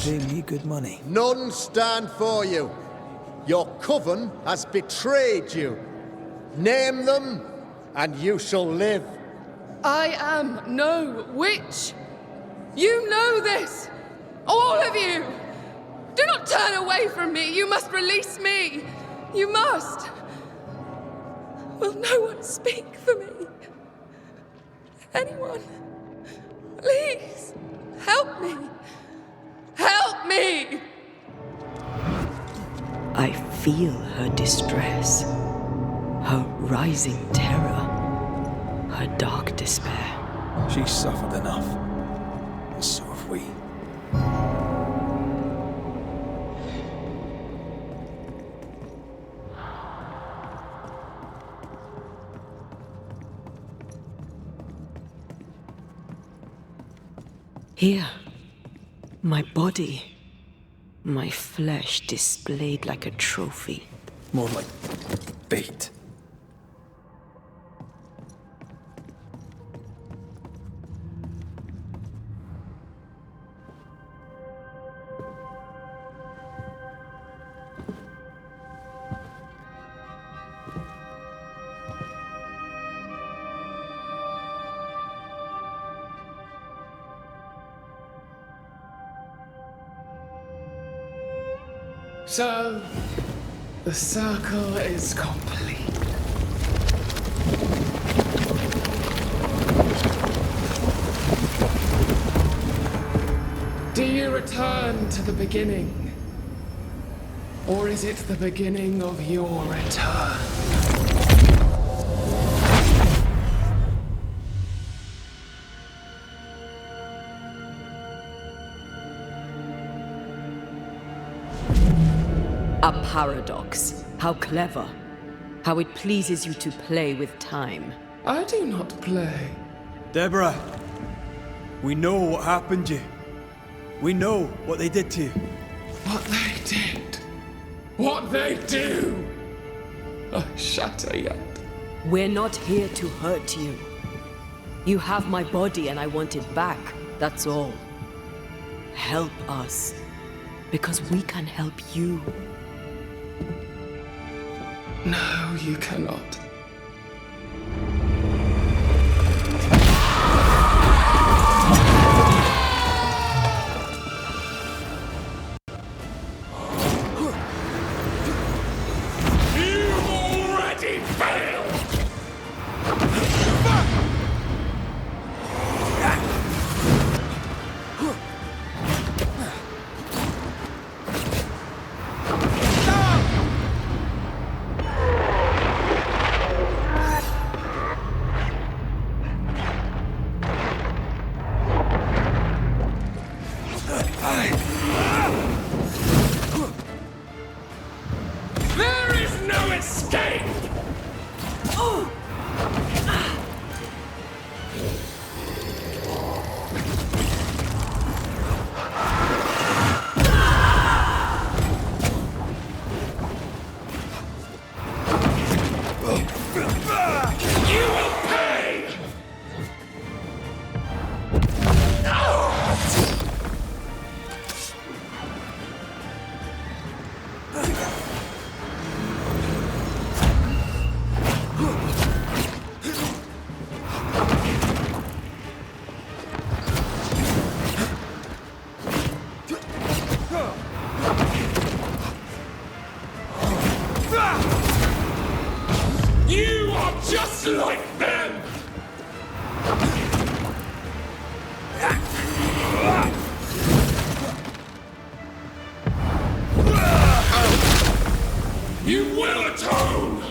Pay me good money. None stand for you. Your coven has betrayed you. Name them, and you shall live. I am no witch. You know this. All of you. Do not turn away from me. You must release me. You must. Will no one speak for me? Anyone? Please, help me. Help me! I feel her distress, her rising terror, her dark despair. She's suffered enough, and so have we. Here. My body, my flesh displayed like a trophy. More like bait. So, the circle is complete. Do you return to the beginning? Or is it the beginning of your return? A paradox. How clever. How it pleases you to play with time. I do not play. Deborah, we know what happened to you. We know what they did to you. What they did. What they do. I shatter yet. We're not here to hurt you. You have my body and I want it back. That's all. Help us. Because we can help you. No, you cannot. You've already failed! There is no escape! You will pay! You are just like them! You will atone!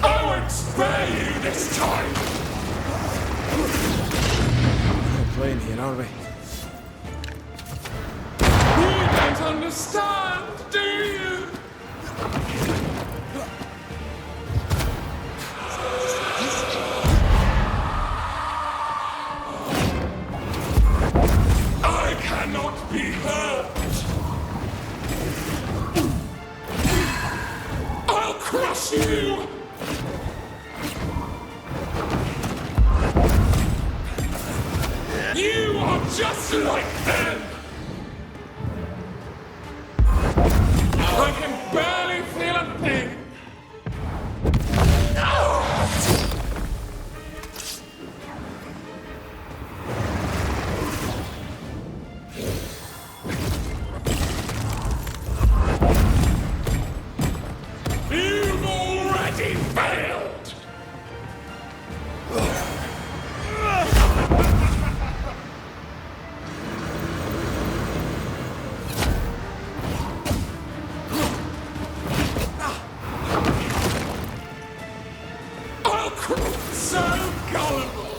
I won't spare you this time! Playing here, are we? You don't understand, do you? I cannot be hurt. I'll crush you. You are just like them! I can barely feel a thing! You've already failed! So gullible!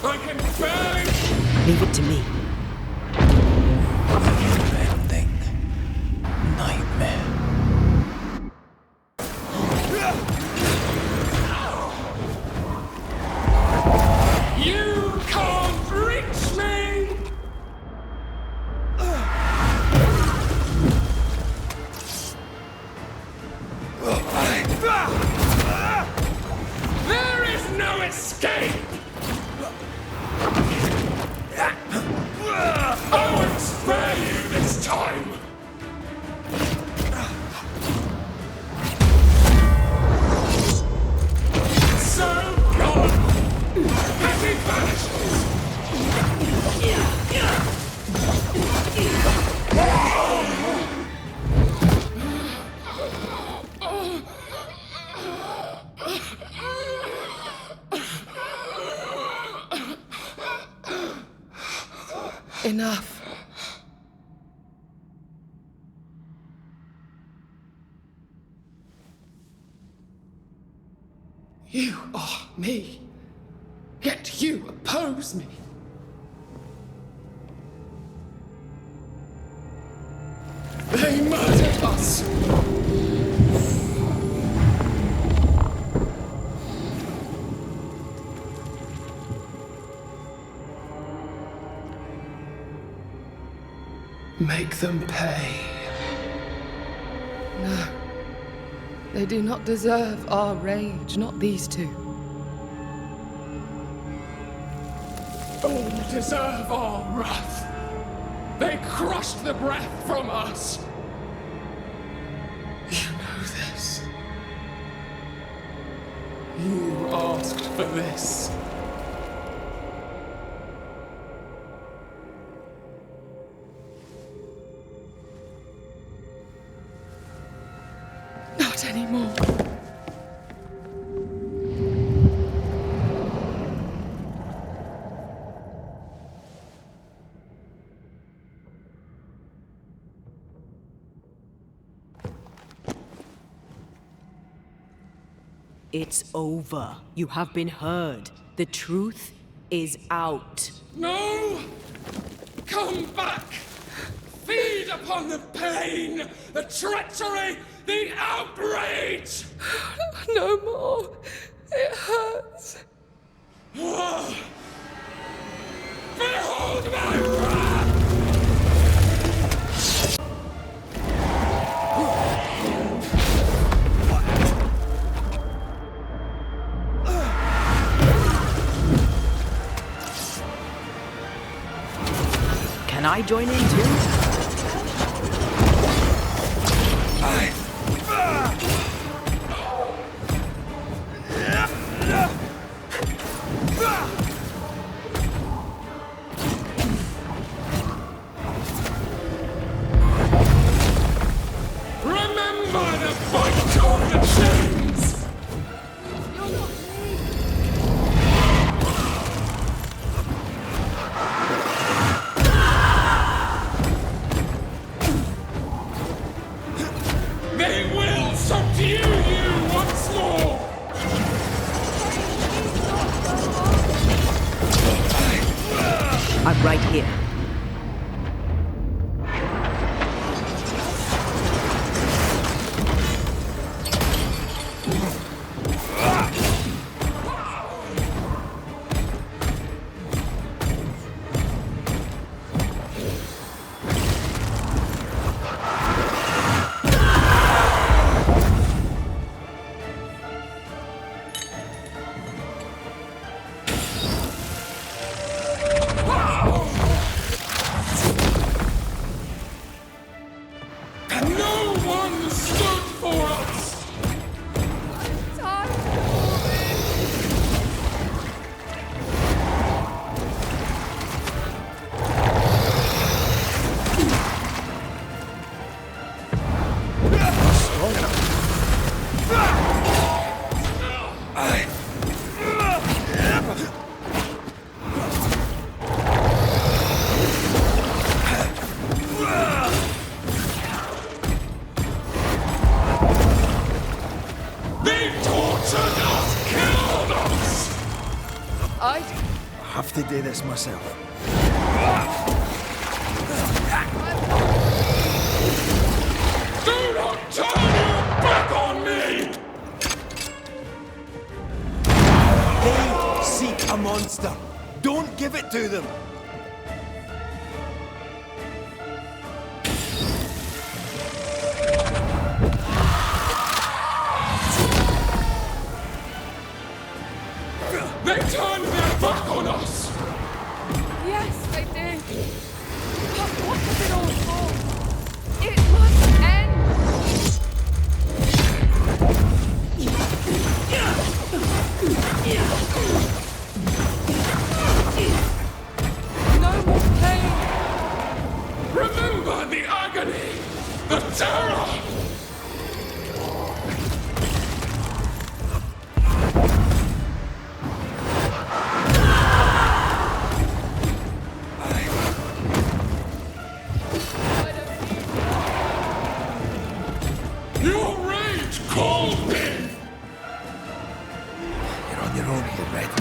I can barely... Leave it to me. Ending. Nightmare. You can't reach me! There is no escape! I won't spare you this time! So gullible! Petty vanishes! Enough. You are me, yet you oppose me. They murdered us. Make them pay. No. They do not deserve our rage, not these two. All deserve our wrath. They crushed the breath from us. You know this. You asked for this. Not anymore. It's over. You have been heard. The truth is out. No! Come back! Feed upon the pain, the treachery, the outrage! No more. It hurts. Behold my wrath! I join in too? Remember the fight of the chains! You're not me. They will subdue you once more! I'm right here. No one stood for us! Time for it. They tortured us, killed us! I Have to do this myself. Do not turn your back on me! They seek a monster. Don't give it to them. They turned their back on us! Yes, they did. But what was it all for? It must end. No more pain. Remember the agony! The terror! Your rage called me! You're on your own here, Red.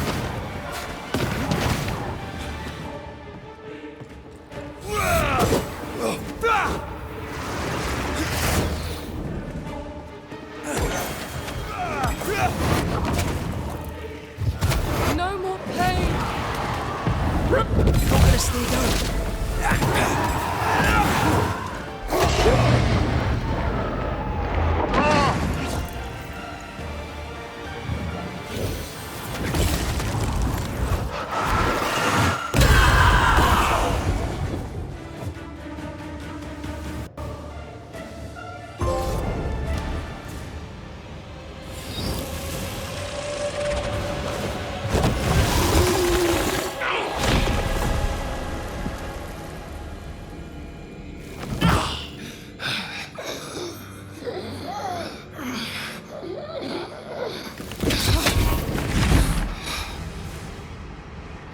No more pain. Not gonna stay down.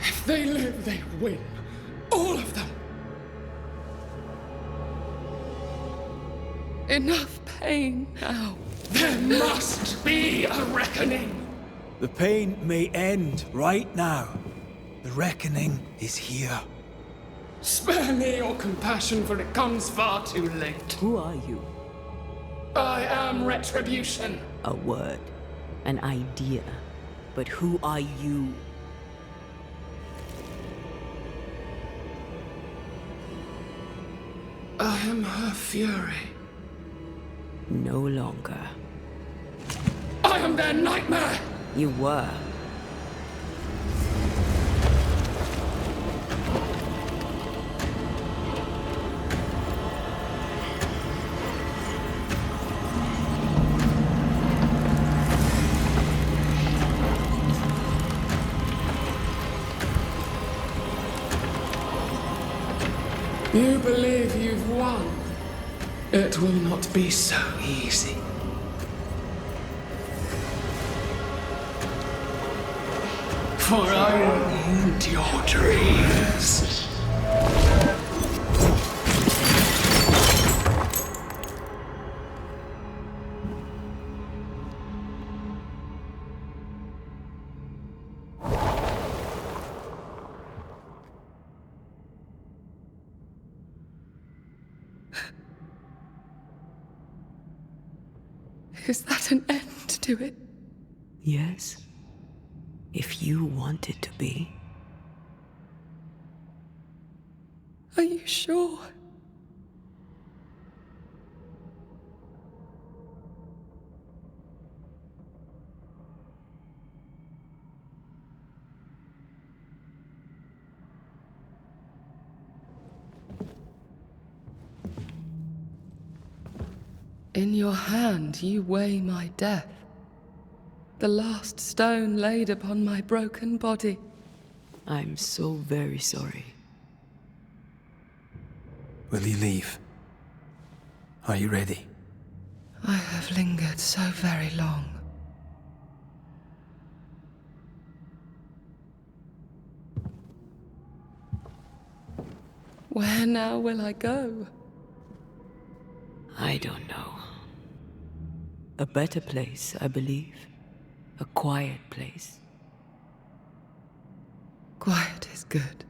If they live, they win. All of them. Enough pain now. There must be a reckoning. The pain may end right now. The reckoning is here. Spare me your compassion, for it comes far too late. Who are you? I am retribution. A word. An idea. But who are you? I am her fury. No longer. I am their nightmare! You were. You believe you've won? It will not be so easy. For I will end your dreams. Is that an end to it? Yes. If you want it to be. Are you sure? In your hand you weigh my death, the last stone laid upon my broken body. I'm so very sorry. Will you leave? Are you ready? I have lingered so very long. Where now will I go? I don't know. A better place, I believe. A quiet place. Quiet is good.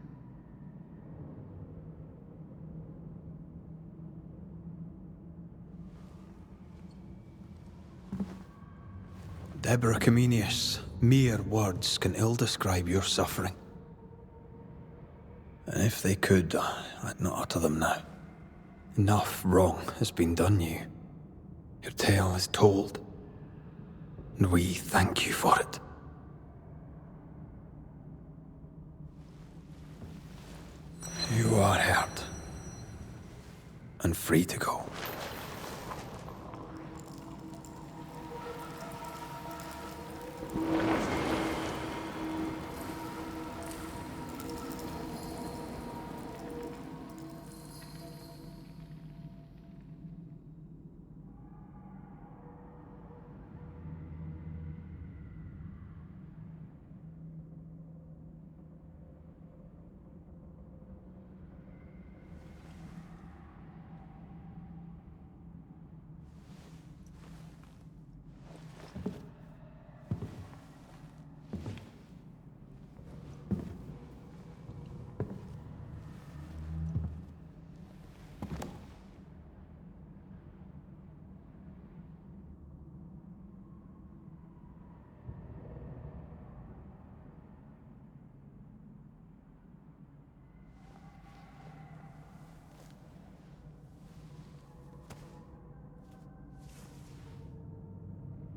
Deborah CAMINHOS, mere words can ill describe your suffering. And if they could, I'd not utter them now. Enough wrong has been done you. Your tale is told, and we thank you for it. You are hurt, and free to go.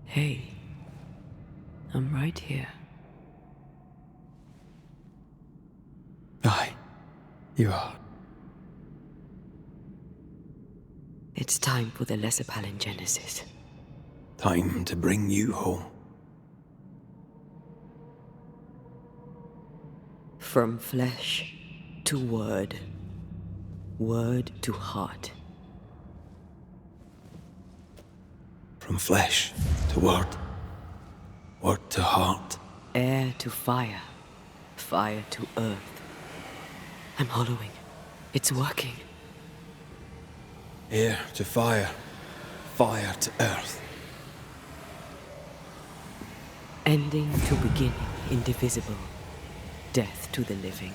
Hey, I'm right here. Aye, you are. It's time for the lesser palingenesis. Time to bring you home. From flesh to word, word to heart. From flesh to word, word to heart. Air to fire, fire to earth. I'm hollowing. It's working. Air to fire, fire to earth. Ending to beginning, indivisible. Death to the living.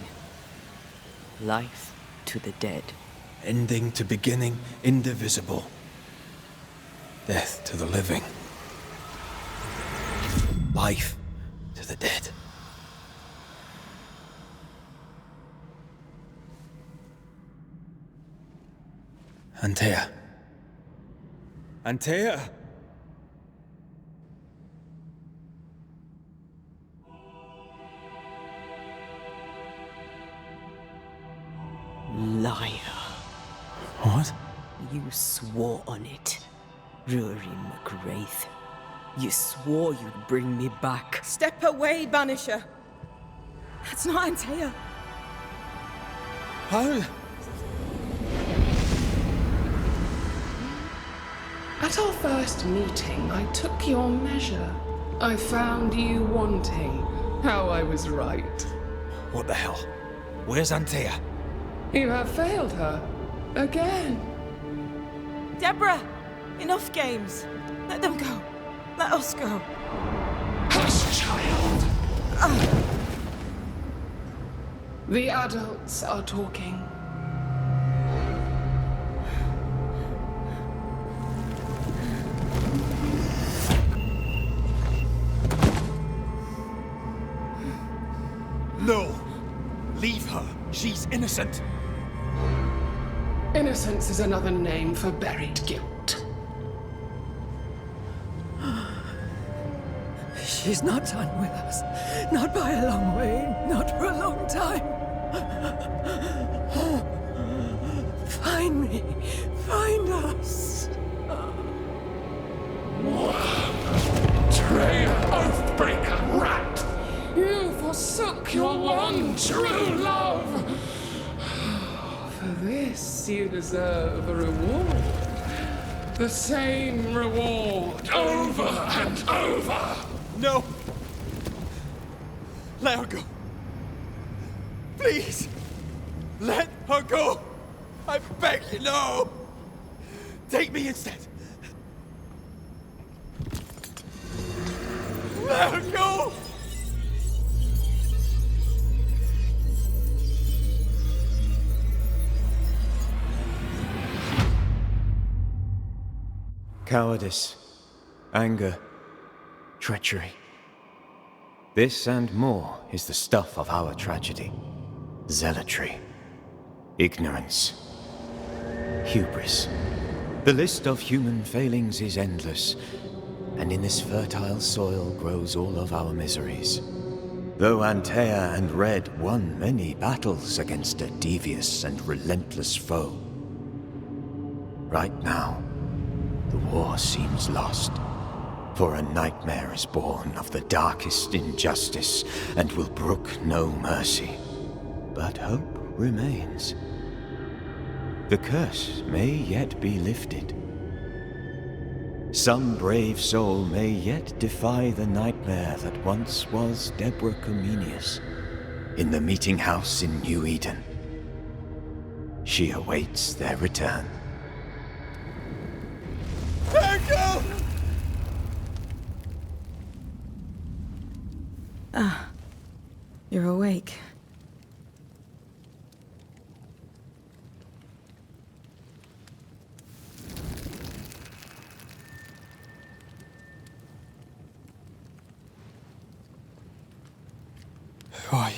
Life to the dead. Ending to beginning, indivisible. Death to the living. Life to the dead. ANTEA. ANTEA! Liar. What? You swore on it. Rory McWraith. You swore you'd bring me back. Step away, Banisher. That's not Antea. How? At our first meeting, I took your measure. I found you wanting. How I was right. What the hell? Where's Antea? You have failed her. Again. Deborah! Enough games. Let them go. Let us go. Hush, child! The adults are talking. No! Leave her. She's innocent. Innocence is another name for buried guilt. She's not done with us. Not by a long way. Not for a long time. Find me. Find us. Traitor, oathbreaker, rat! You forsook your one true love. For this you deserve a reward. The same reward over and over. No! Let her go. Please! Let her go! I beg you, no! Take me instead! Let her go! Cowardice, anger, treachery. This and more is the stuff of our tragedy. Zealotry, ignorance, hubris. The list of human failings is endless, and in this fertile soil grows all of our miseries. Though Antea and Red won many battles against a devious and relentless foe, right now, the war seems lost. For a nightmare is born of the darkest injustice and will brook no mercy. But hope remains. The curse may yet be lifted. Some brave soul may yet defy the nightmare that once was Deborah Comenius in the meeting house in New Eden. She awaits their return. Go! You're awake. Who are you?